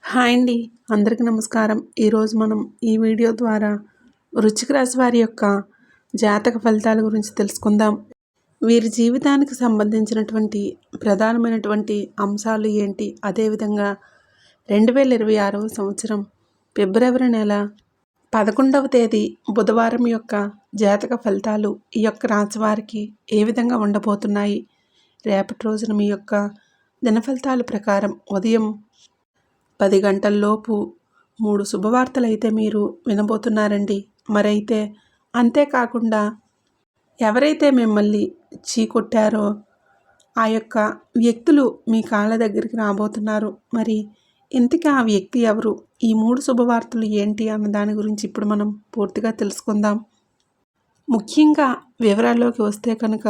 Hi అండి. అందరికీ నమస్కారం. ఈరోజు మనం ఈ వీడియో ద్వారా వృశ్చిక రాశి వారి యొక్క జాతక ఫలితాల గురించి తెలుసుకుందాం. వీరి జీవితానికి సంబంధించినటువంటి ప్రధానమైనటువంటి అంశాలు ఏంటి? అదేవిధంగా 2026వ సంవత్సరం ఫిబ్రవరి నెల 11వ తేదీ బుధవారం యొక్క జాతక ఫలితాలు ఈ యొక్క రాశి వారికి ఏ విధంగా ఉండబోతున్నాయి? రేపటి రోజున మీ యొక్క దిన ఫలితాల ప్రకారం ఉదయం 10 గంటల్లోపు 3 శుభవార్తలు అయితే మీరు వినబోతున్నారండి. మరైతే అంతేకాకుండా ఎవరైతే మిమ్మల్ని చీకొట్టారో ఆ యొక్క వ్యక్తులు మీ కాళ్ళ దగ్గరికి రాబోతున్నారు. మరి ఇంతకీ ఆ వ్యక్తి ఎవరు? ఈ 3 శుభవార్తలు ఏంటి అన్న దాని గురించి ఇప్పుడు మనం పూర్తిగా తెలుసుకుందాం. ముఖ్యంగా వివరాల్లోకి వస్తే కనుక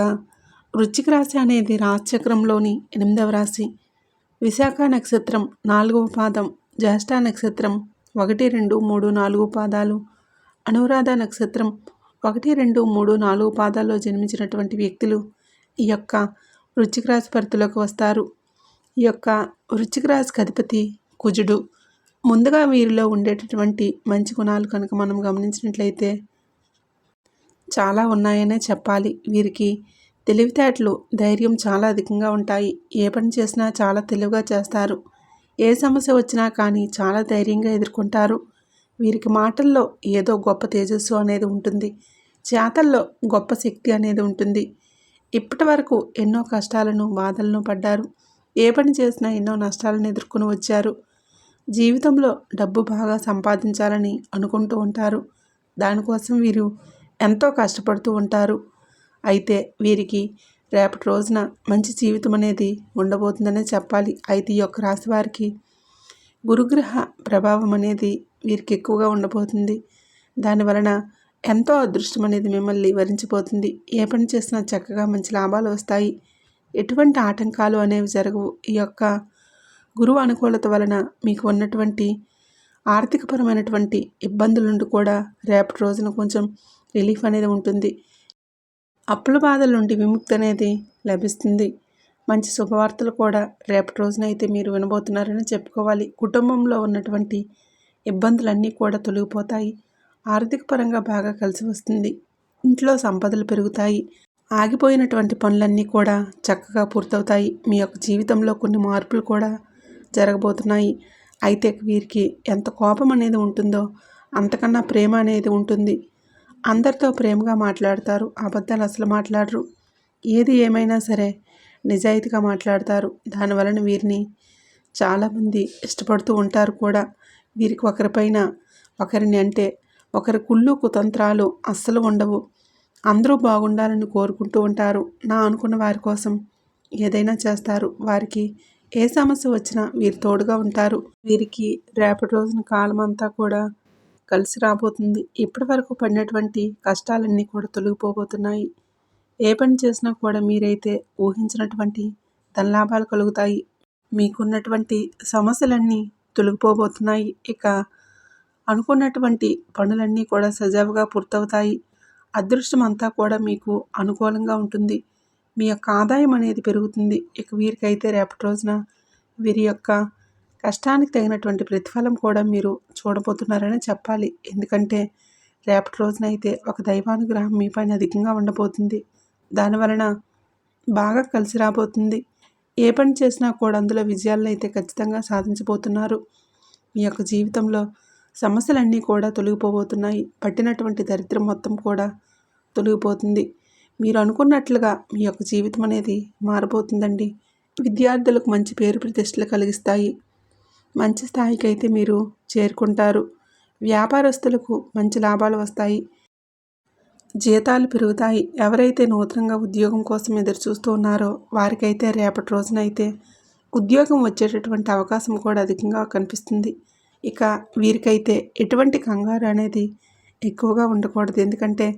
వృశ్చిక రాశి అనేది రాశిచక్రంలోని 8వ రాశి. విశాఖ నక్షత్రం 4వ పాదం, జ్యేష్ఠ నక్షత్రం 1, 2, 3, 4 పాదాలు, అనురాధ నక్షత్రం 1, 2, 3, 4 పాదాల్లో జన్మించినటువంటి వ్యక్తులు ఈ యొక్క వృశ్చిక రాశి పరిధిలోకి వస్తారు. ఈ యొక్క వృశ్చిక రాశికి అధిపతి కుజుడు. ముందుగా వీరిలో ఉండేటటువంటి మంచి గుణాలు కనుక మనం గమనించినట్లయితే చాలా ఉన్నాయనే చెప్పాలి. వీరికి తెలివితేటలు, ధైర్యం చాలా అధికంగా ఉంటాయి. ఏ పని చేసినా చాలా తెలివిగా చేస్తారు. ఏ సమస్య వచ్చినా కానీ చాలా ధైర్యంగా ఎదుర్కొంటారు. వీరికి మాటల్లో ఏదో గొప్ప తేజస్సు అనేది ఉంటుంది. చేతల్లో గొప్ప శక్తి అనేది ఉంటుంది. ఇప్పటి వరకు ఎన్నో కష్టాలను, బాధలను పడ్డారు. ఏ పని చేసినా ఎన్నో నష్టాలను ఎదుర్కొని వచ్చారు. జీవితంలో డబ్బు బాగా సంపాదించాలని అనుకుంటూ ఉంటారు. దానికోసం వీరు ఎంతో కష్టపడుతూ ఉంటారు. అయితే వీరికి రేపటి రోజున మంచి జీవితం అనేది ఉండబోతుందనే చెప్పాలి. అయితే ఈ యొక్క రాశి వారికి గురుగ్రహ ప్రభావం అనేది వీరికి ఎక్కువగా ఉండబోతుంది. దానివలన ఎంతో అదృష్టం అనేది మిమ్మల్ని వరించిపోతుంది. ఏ పని చేసినా చక్కగా మంచి లాభాలు వస్తాయి. ఎటువంటి ఆటంకాలు అనేవి జరగవు. ఈ యొక్క గురువు అనుకూలత వలన మీకు ఉన్నటువంటి ఆర్థికపరమైనటువంటి ఇబ్బందుల నుండి కూడా రేపటి రోజున కొంచెం రిలీఫ్ అనేది ఉంటుంది. అప్పుల బాధల నుండి విముక్తి అనేది లభిస్తుంది. మంచి శుభవార్తలు కూడా రేపటి రోజున అయితే మీరు వినబోతున్నారని చెప్పుకోవాలి. కుటుంబంలో ఉన్నటువంటి ఇబ్బందులన్నీ కూడా తొలగిపోతాయి. ఆర్థిక పరంగా బాగా కలిసి వస్తుంది. ఇంట్లో సంపదలు పెరుగుతాయి. ఆగిపోయినటువంటి పనులన్నీ కూడా చక్కగా పూర్తవుతాయి. మీ యొక్క జీవితంలో కొన్ని మార్పులు కూడా జరగబోతున్నాయి. అయితే వీరికి ఎంత కోపం అనేది ఉంటుందో అంతకన్నా ప్రేమ అనేది ఉంటుంది. అందరితో ప్రేమగా మాట్లాడతారు. అబద్ధాలు అసలు మాట్లాడరు. ఏది ఏమైనా సరే నిజాయితీగా మాట్లాడతారు. దానివలన వీరిని చాలామంది ఇష్టపడుతూ ఉంటారు కూడా. వీరికి ఒకరిపైన ఒకరిని అంటే ఒకరి కుళ్ళు కుతంత్రాలు అస్సలు ఉండవు. అందరూ బాగుండాలని కోరుకుంటూ ఉంటారు. నా అనుకున్న వారి కోసం ఏదైనా చేస్తారు. వారికి ఏ సమస్య వచ్చినా వీరు తోడుగా ఉంటారు. వీరికి రేపటి రోజున కాలం అంతా కూడా కలిసి రాబోతుంది. ఇప్పటి వరకు పడినటువంటి కష్టాలన్నీ కూడా తొలగిపోబోతున్నాయి. ఏ పని చేసినా కూడా మీరైతే ఊహించినటువంటి ధనలాభాలు కలుగుతాయి. మీకున్నటువంటి సమస్యలన్నీ తొలగిపోబోతున్నాయి. ఇక అనుకున్నటువంటి పనులన్నీ కూడా సజావుగా పూర్తవుతాయి. అదృష్టం అంతా కూడా మీకు అనుకూలంగా ఉంటుంది. మీ యొక్క ఆదాయం అనేది పెరుగుతుంది. ఇక వీరికైతే రేపటి రోజున వీరి యొక్క కష్టానికి తగినటువంటి ప్రతిఫలం కూడా మీరు చూడబోతున్నారని చెప్పాలి. ఎందుకంటే రేపటి రోజున అయితే ఒక దైవానుగ్రహం మీ పైన అధికంగా ఉండబోతుంది. దానివలన బాగా కలిసి రాబోతుంది. ఏ పని చేసినా కూడా అందులో విజయాలను అయితే ఖచ్చితంగా సాధించబోతున్నారు. మీ యొక్క జీవితంలో సమస్యలన్నీ కూడా తొలగిపోబోతున్నాయి. పట్టినటువంటి దరిద్రం మొత్తం కూడా తొలగిపోతుంది. మీరు అనుకున్నట్లుగా మీ యొక్క జీవితం అనేది మారబోతుందండి. విద్యార్థులకు మంచి పేరు ప్రతిష్టలు కలిగిస్తాయి. మంచి స్థాయికి అయితే మీరు చేరుకుంటారు. వ్యాపారస్తులకు మంచి లాభాలు వస్తాయి. జీతాలు పెరుగుతాయి. ఎవరైతే నూతనంగా ఉద్యోగం కోసం ఎదురు చూస్తూ ఉన్నారో వారికైతే రేపటి రోజునైతే ఉద్యోగం వచ్చేటటువంటి అవకాశం కూడా అధికంగా కనిపిస్తుంది. ఇక వీరికైతే ఎటువంటి కంగారు అనేది ఎక్కువగా ఉండకూడదు. ఎందుకంటే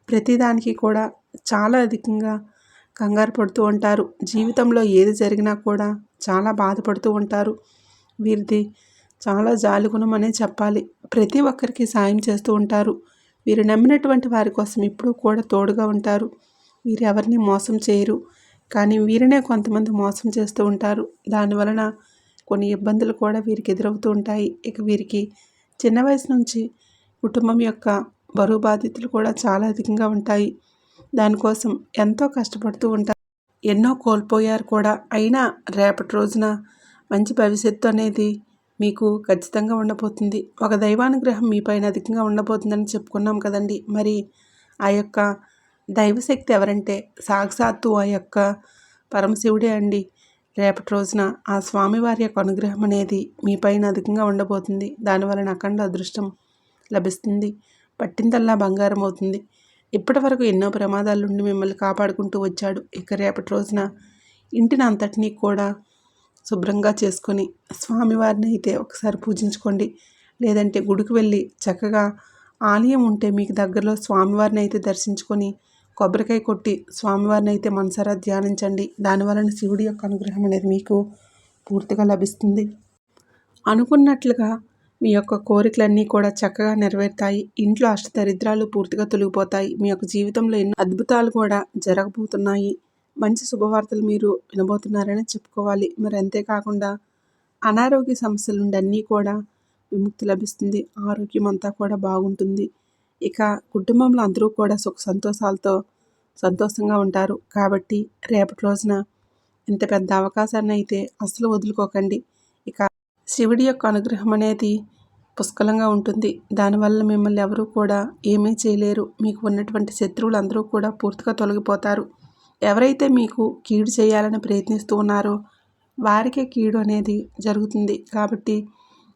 ప్రతిదానికి కూడా చాలా అధికంగా కంగారు పడుతూ ఉంటారు. జీవితంలో ఏది జరిగినా కూడా చాలా బాధపడుతూ ఉంటారు. వీరిది చాలా జాలిగుణం అనే చెప్పాలి. ప్రతి ఒక్కరికి సాయం చేస్తూ ఉంటారు. వీరు నమ్మినటువంటి వారి కోసం ఎప్పుడూ కూడా తోడుగా ఉంటారు. వీరు ఎవరిని మోసం చేయరు. కానీ వీరినే కొంతమంది మోసం చేస్తూ ఉంటారు. దానివలన కొన్ని ఇబ్బందులు కూడా వీరికి ఎదురవుతూ ఉంటాయి. ఇక వీరికి చిన్న వయసు నుంచి కుటుంబం యొక్క బరువు బాధ్యతలు కూడా చాలా అధికంగా ఉంటాయి. దానికోసం ఎంతో కష్టపడుతూ ఉంటారు. ఎన్నో కోల్పోయారు కూడా. అయినా రేపటి రోజున మంచి భవిష్యత్తు అనేది మీకు ఖచ్చితంగా ఉండబోతుంది. ఒక దైవానుగ్రహం మీ పైన అధికంగా ఉండబోతుందని చెప్పుకున్నాం కదండి. మరి ఆ యొక్క దైవశక్తి ఎవరంటే సాక్షాత్తు ఆ యొక్క పరమశివుడే అండి. రేపటి రోజున ఆ స్వామివారి యొక్క అనుగ్రహం అనేది మీ పైన అధికంగా ఉండబోతుంది. దానివలన అఖండ అదృష్టం లభిస్తుంది. పట్టిందల్లా బంగారం అవుతుంది. ఇప్పటి వరకు ఎన్నో ప్రమాదాల నుండి మిమ్మల్ని కాపాడుకుంటూ వచ్చాడు. ఇక రేపటి రోజున ఇంటిని అంతటినీ కూడా శుభ్రంగా చేసుకొని స్వామివారిని అయితే ఒకసారి పూజించుకోండి. లేదంటే గుడికి వెళ్ళి చక్కగా ఆలయం ఉంటే మీకు దగ్గరలో స్వామివారిని అయితే దర్శించుకొని కొబ్బరికాయ కొట్టి స్వామివారిని అయితే మనసారా ధ్యానించండి. దానివలన శివుడి యొక్క అనుగ్రహం అనేది మీకు పూర్తిగా లభిస్తుంది. అనుకున్నట్లుగా మీ యొక్క కోరికలన్నీ కూడా చక్కగా నెరవేరుతాయి. ఇంట్లో అష్టదరిద్రాలు పూర్తిగా తొలగిపోతాయి. మీ యొక్క జీవితంలో ఎన్నో అద్భుతాలు కూడా జరగబోతున్నాయి. మంచి శుభవార్తలు మీరు వినబోతున్నారని చెప్పుకోవాలి. మరి అంతేకాకుండా అనారోగ్య సమస్యల నుండి అన్నీ కూడా విముక్తి లభిస్తుంది. ఆరోగ్యం అంతా కూడా బాగుంటుంది. ఇక కుటుంబంలో అందరూ కూడా సుఖ సంతోషాలతో సంతోషంగా ఉంటారు. కాబట్టి రేపటి రోజున ఇంత పెద్ద అవకాశాన్ని అయితే అస్సలు వదులుకోకండి. ఇక శివుడి యొక్క అనుగ్రహం అనేది పుష్కలంగా ఉంటుంది. దానివల్ల మిమ్మల్ని ఎవరూ కూడా ఏమీ చేయలేరు. మీకు ఉన్నటువంటి శత్రువులు అందరూ కూడా పూర్తిగా తొలగిపోతారు. ఎవరైతే మీకు కీడు చేయాలని ప్రయత్నిస్తూ ఉన్నారో వారికే కీడు అనేది జరుగుతుంది. కాబట్టి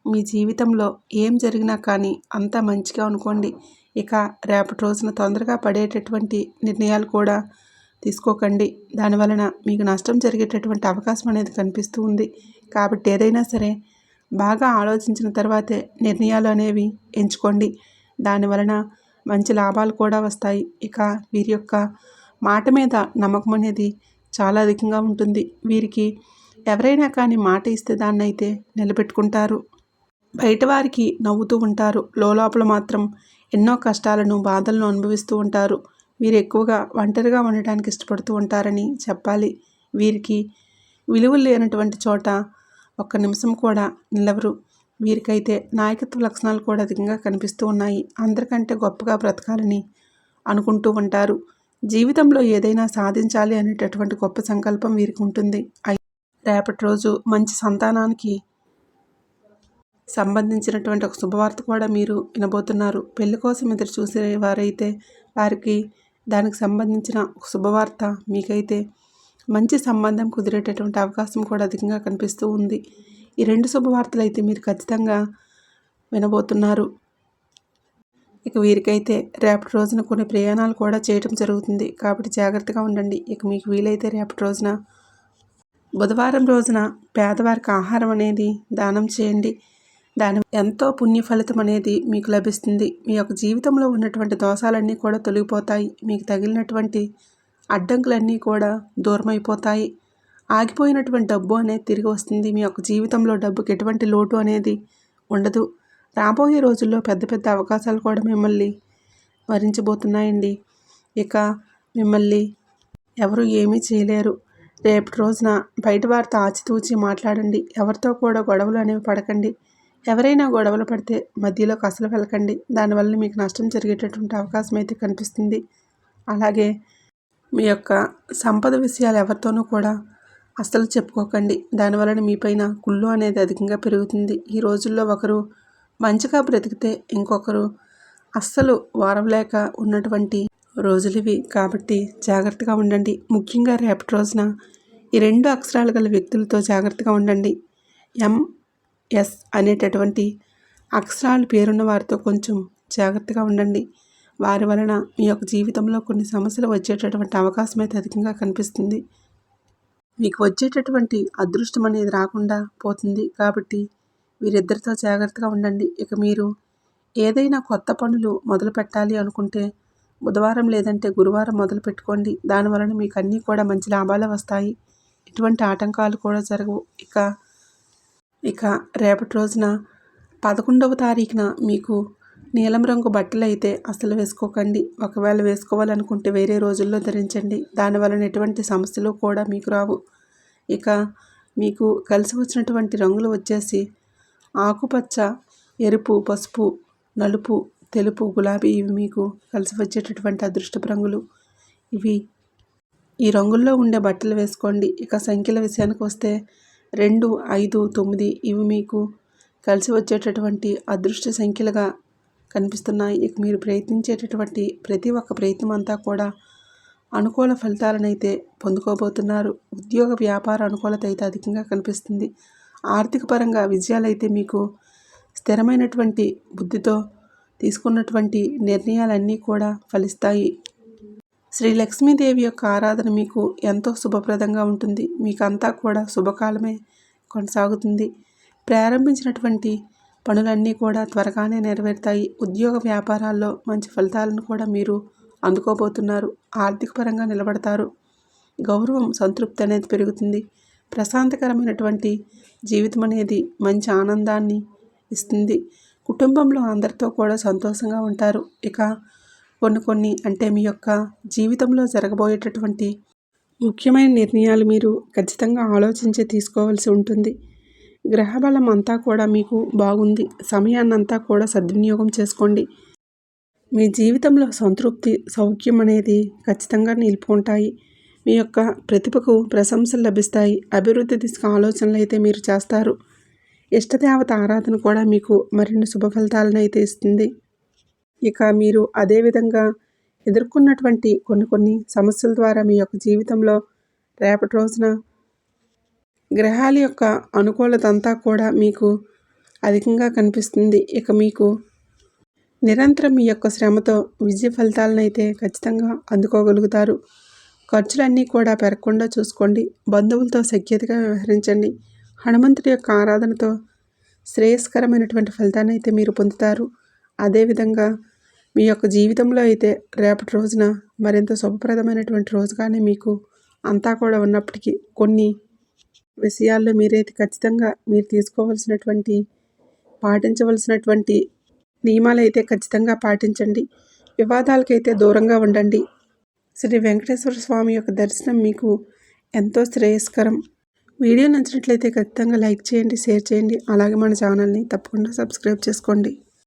మీ జీవితంలో ఏం జరిగినా కానీ అంతా మంచిగా అనుకోండి. ఇక రేపటి రోజున తొందరగా పడేటటువంటి నిర్ణయాలు కూడా తీసుకోకండి. దానివలన మీకు నష్టం జరిగేటటువంటి అవకాశం అనేది కనిపిస్తూ ఉంది. కాబట్టి ఏదైనా సరే బాగా ఆలోచించిన తర్వాతే నిర్ణయాలు అనేవి ఎంచుకోండి. దానివలన మంచి లాభాలు కూడా వస్తాయి. ఇక వీరి యొక్క మాట మీద నమ్మకం అనేది చాలా అధికంగా ఉంటుంది. వీరికి ఎవరైనా కానీ మాట ఇస్తే దాన్ని అయితే నిలబెట్టుకుంటారు. బయట వారికి నవ్వుతూ ఉంటారు. లోపల మాత్రం ఎన్నో కష్టాలను బాధలను అనుభవిస్తూ ఉంటారు. వీరు ఎక్కువగా ఒంటరిగా ఉండటానికి ఇష్టపడుతూ ఉంటారని చెప్పాలి. వీరికి విలువలు లేనటువంటి చోట ఒక్క నిమిషం కూడా నిలవరు. వీరికైతే నాయకత్వ లక్షణాలు కూడా అధికంగా కనిపిస్తూ ఉన్నాయి. అందరికంటే గొప్పగా బ్రతకాలని అనుకుంటూ ఉంటారు. జీవితంలో ఏదైనా సాధించాలి అనేటటువంటి గొప్ప సంకల్పం వీరికి ఉంటుంది. రేపటి రోజు మంచి సంతానానికి సంబంధించినటువంటి ఒక శుభవార్త కూడా మీరు వినబోతున్నారు. పెళ్లి కోసం ఎదురు చూసే వారైతే వారికి దానికి సంబంధించిన ఒక శుభవార్త మీకైతే మంచి సంబంధం కుదిరేటటువంటి అవకాశం కూడా అధికంగా కనిపిస్తూ ఉంది. ఈ రెండు శుభవార్తలు అయితే మీరు ఖచ్చితంగా వినబోతున్నారు. ఇక వీరికైతే రేపటి రోజున కొన్ని ప్రయాణాలు కూడా చేయటం జరుగుతుంది. కాబట్టి జాగ్రత్తగా ఉండండి. ఇక మీకు వీలైతే రేపటి రోజున బుధవారం రోజున పేదవారికి ఆహారం అనేది దానం చేయండి. దాని ఎంతో పుణ్య ఫలితం అనేది మీకు లభిస్తుంది. మీ యొక్క జీవితంలో ఉన్నటువంటి దోషాలన్నీ కూడా తొలగిపోతాయి. మీకు తగిలినటువంటి అడ్డంకులన్నీ కూడా దూరమైపోతాయి. ఆగిపోయినటువంటి డబ్బు అనేది తిరిగి వస్తుంది. మీ యొక్క జీవితంలో డబ్బుకి ఎటువంటి లోటు అనేది ఉండదు. రాబోయే రోజుల్లో పెద్ద పెద్ద అవకాశాలు కూడా మిమ్మల్ని వరించబోతున్నాయండి. ఇక మిమ్మల్ని ఎవరు ఏమీ చేయలేరు. రేపటి రోజున బయట వారితో ఆచితూచి మాట్లాడండి. ఎవరితో కూడా గొడవలు అనేవి పడకండి. ఎవరైనా గొడవలు పడితే మధ్యలోకి అసలు వెళ్ళకండి. దానివల్ల మీకు నష్టం జరిగేటటువంటి అవకాశం అయితే కనిపిస్తుంది. అలాగే మీ యొక్క సంపద విషయాలు ఎవరితోనూ కూడా అస్సలు చెప్పుకోకండి. దానివలన మీ పైన కుళ్ళు అనేది అధికంగా పెరుగుతుంది. ఈ రోజుల్లో ఒకరు మంచిగా బ్రతికితే ఇంకొకరు అస్సలు వారవలేక ఉన్నటువంటి రోజులు ఇవి. కాబట్టి జాగ్రత్తగా ఉండండి. ముఖ్యంగా రేపటి రోజున ఈ రెండు అక్షరాలు గల వ్యక్తులతో జాగ్రత్తగా ఉండండి. MS అనేటటువంటి అక్షరాలు పేరున్న వారితో కొంచెం జాగ్రత్తగా ఉండండి. వారి వలన మీ యొక్క జీవితంలో కొన్ని సమస్యలు వచ్చేటటువంటి అవకాశం అయితే అధికంగా కనిపిస్తుంది. మీకు వచ్చేటటువంటి అదృష్టం అనేది రాకుండా పోతుంది. కాబట్టి వీరిద్దరితో జాగ్రత్తగా ఉండండి. ఇక మీరు ఏదైనా కొత్త పనులు మొదలు పెట్టాలి అనుకుంటే బుధవారం లేదంటే గురువారం మొదలు పెట్టుకోండి. దానివలన మీకు అన్నీ కూడా మంచి లాభాలు వస్తాయి. ఎటువంటి ఆటంకాలు కూడా జరగవు. ఇక రేపటి రోజున 11వ తారీఖున మీకు నీలం రంగు బట్టలు అయితే అసలు వేసుకోకండి. ఒకవేళ వేసుకోవాలనుకుంటే వేరే రోజుల్లో ధరించండి. దానివలన ఎటువంటి సమస్యలు కూడా మీకు రావు. ఇక మీకు కలిసి వచ్చినటువంటి రంగులు వచ్చేసి ఆకుపచ్చ, ఎరుపు, పసుపు, నలుపు, తెలుపు, గులాబీ ఇవి మీకు కలిసి వచ్చేటటువంటి అదృష్టపు రంగులు. ఈ రంగుల్లో ఉండే బట్టలు వేసుకోండి. ఇక సంఖ్యల విషయానికి వస్తే 2, 5, 9 ఇవి మీకు కలిసి వచ్చేటటువంటి అదృష్ట సంఖ్యలుగా కనిపిస్తున్నాయి. ఇక మీరు ప్రయత్నించేటటువంటి ప్రతి ఒక్క ప్రయత్నం అంతా కూడా అనుకూల ఫలితాలనైతే పొందుకోబోతున్నారు. ఉద్యోగ వ్యాపార అనుకూలత అయితే అధికంగా కనిపిస్తుంది. ఆర్థిక పరంగా విజయాలైతే మీకు స్థిరమైనటువంటి బుద్ధితో తీసుకున్నటువంటి నిర్ణయాలన్నీ కూడా ఫలిస్తాయి. శ్రీ లక్ష్మీదేవి యొక్క ఆరాధన మీకు ఎంతో శుభప్రదంగా ఉంటుంది. మీకంతా కూడా శుభకాలమే కొనసాగుతుంది. ప్రారంభించినటువంటి పనులన్నీ కూడా త్వరగానే నెరవేరుతాయి. ఉద్యోగ వ్యాపారాల్లో మంచి ఫలితాలను కూడా మీరు అందుకోబోతున్నారు. ఆర్థిక పరంగా నిలబడతారు. గౌరవం, సంతృప్తి అనేది పెరుగుతుంది. ప్రశాంతకరమైనటువంటి జీవితం అనేది మంచి ఆనందాన్ని ఇస్తుంది. కుటుంబంలో అందరితో కూడా సంతోషంగా ఉంటారు. ఇక కొన్ని అంటే మీ యొక్క జీవితంలో జరగబోయేటటువంటి ముఖ్యమైన నిర్ణయాలు మీరు ఖచ్చితంగా ఆలోచించి తీసుకోవాల్సి ఉంటుంది. గ్రహబలం అంతా కూడా మీకు బాగుంది. సమయాన్నంతా కూడా సద్వినియోగం చేసుకోండి. మీ జీవితంలో సంతృప్తి, సౌఖ్యం అనేది ఖచ్చితంగా నిలుపుకుంటాయి. మీ యొక్క ప్రతిభకు ప్రశంసలు లభిస్తాయి. అభివృద్ధి దిశగా ఆలోచనలు అయితే మీరు చేస్తారు. ఇష్టదేవత ఆరాధన కూడా మీకు మరిన్ని శుభ ఫలితాలను అయితే ఇస్తుంది. ఇక మీరు అదేవిధంగా ఎదుర్కొన్నటువంటి కొన్ని సమస్యల ద్వారా మీ యొక్క జీవితంలో రేపటి రోజున గ్రహాల యొక్క అనుకూలత అంతా కూడా మీకు అధికంగా కనిపిస్తుంది. ఇక మీకు నిరంతరం మీ యొక్క శ్రమతో విజయ ఫలితాలను అయితే ఖచ్చితంగా అందుకోగలుగుతారు. ఖర్చులన్నీ కూడా పెరగకుండా చూసుకోండి. బంధువులతో సఖ్యతగా వ్యవహరించండి. హనుమంతుడి యొక్క ఆరాధనతో శ్రేయస్కరమైనటువంటి ఫలితాన్ని అయితే మీరు పొందుతారు. అదేవిధంగా మీ యొక్క జీవితంలో అయితే రేపటి రోజున మరింత శుభప్రదమైనటువంటి రోజుగానే మీకు అంతా కూడా ఉన్నప్పటికీ కొన్ని విషయాల్లో మీరైతే ఖచ్చితంగా మీరు తీసుకోవాల్సినటువంటి పాటించవలసినటువంటి నియమాలు అయితే ఖచ్చితంగా పాటించండి. వివాదాలకైతే దూరంగా ఉండండి. శ్రీ వెంకటేశ్వర స్వామి యొక్క దర్శనం మీకు ఎంతో శ్రేయస్కరం. వీడియో నచ్చినట్లయితే ఖచ్చితంగా లైక్ చేయండి, షేర్ చేయండి. అలాగే మన ఛానల్ని తప్పకుండా సబ్స్క్రైబ్ చేసుకోండి.